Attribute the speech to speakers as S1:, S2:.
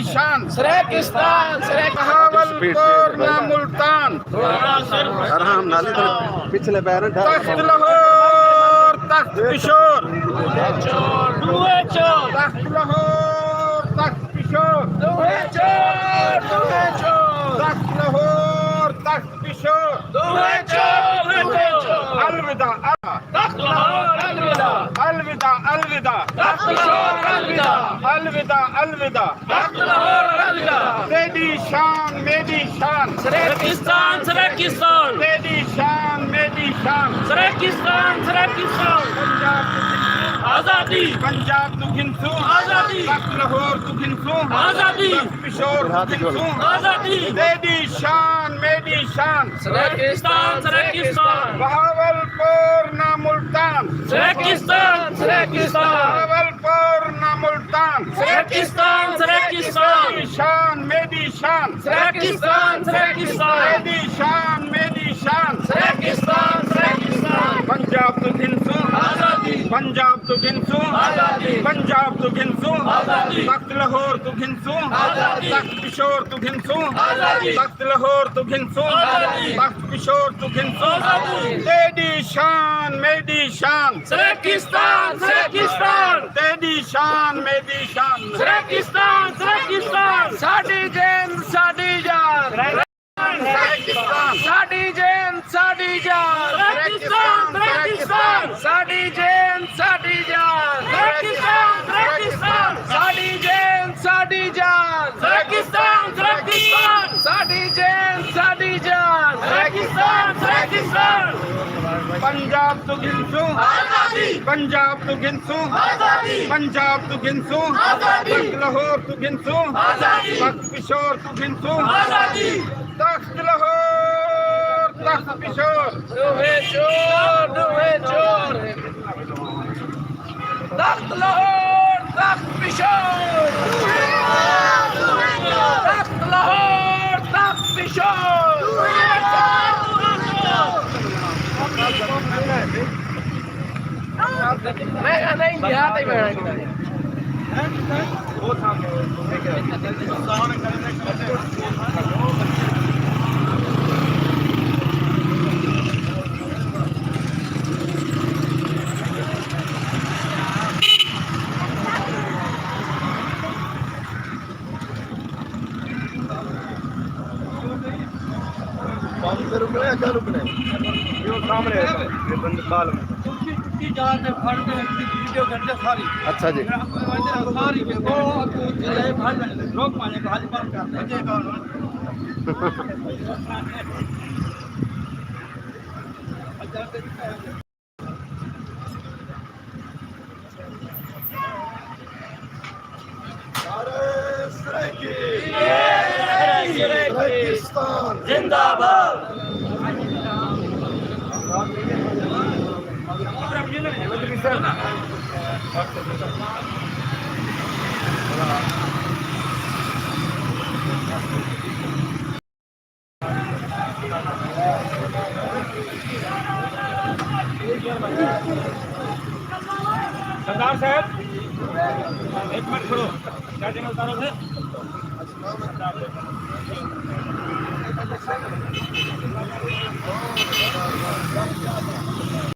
S1: शान
S2: सरेकिस्तान
S1: बहावलपुर ना मुल्तान
S3: आराम नाले तो पिछले पैर
S1: तख्त लाहौर तख्त किशोर तख्त लाहौर तख्त किशोर तख्त लाहौर तख्त किशोर अलविदा अलविदा अलविदा अलविदा अलविदा तेरी शान मेरी शान
S2: सरेकिस्तान सरेकिस्तान
S1: तेरी शान मेरी शान
S2: सरेकिस्तान सरेकिस्तान आजादी
S1: पंजाब तू गिनसू
S2: आजादी
S1: तख्त लाहौर तू गिनसू
S2: आजादी
S1: तख्त किशोर तू गिनसू
S2: आजादी
S1: तेरी शान मेरी शान
S2: सरेकिस्तान सरेकिस्तान
S1: बहावलपुर ना मुल्तान
S2: सरेकिस्तान सरेकिस्तान
S1: बहावलपुर ना मुल्तान
S2: सरेकिस्तान सरेकिस्तान
S1: तेरी शान मेरी शान
S2: सरेकिस्तान सरेकिस्तान
S1: तेरी शान मेरी शान
S2: सरेकिस्तान सरेकिस्तान
S1: पंजाब तू गिनसू
S2: आजादी
S1: पंजाब तू गिनसू
S2: आजादी
S1: पंजाब तू गिनसू
S2: आजादी
S1: तख्त लाहौर तू गिनसू
S2: आजादी
S1: तख्त किशोर तू गिनसू
S2: आजादी
S1: तख्त लाहौर तू गिनसू
S2: आजादी
S1: तख्त किशोर तू गिनसू
S2: आजादी
S1: तेरी शान मेरी शान
S2: सरेकिस्तान सरेकिस्तान
S1: तेरी शान मेरी शान
S2: सरेकिस्तान सरेकिस्तान साडी जेन साडी जान
S1: पाकिस्तान
S2: साडी जेन साडी जान सरेकिस्तान सरेकिस्तान साडी जेन साडी जान सरेकिस्तान सरेकिस्तान साडी जेन साडी जान सरेकिस्तान सरेकिस्तान साडी जेन साडी जान सरेकिस्तान सरेकिस्तान
S1: पंजाब तू गिनसू
S2: आजादी
S1: पंजाब तू गिनसू
S2: आजादी
S1: पंजाब तू गिनसू
S2: आजादी
S1: तख्त लाहौर तू गिनसू
S2: आजादी
S1: तख्त किशोर तू गिनसू
S2: आजादी
S1: तख्त लाहौर तख्त किशोर
S2: दुहे चोर तख्त लाहौर तख्त किशोर तख्त लाहौर तख्त किशोर मैं नहीं बिहार नहीं बैठा
S3: रुकने क्या रुकने सामने ये बंद बाल में
S1: वीडियो करते सारी
S3: अच्छा जी
S1: सारी लोग माने भाजी बंद
S2: जिंदाबाद
S1: सरदार साहब एक मिनट खड़ो क्या चैनल उतारो थे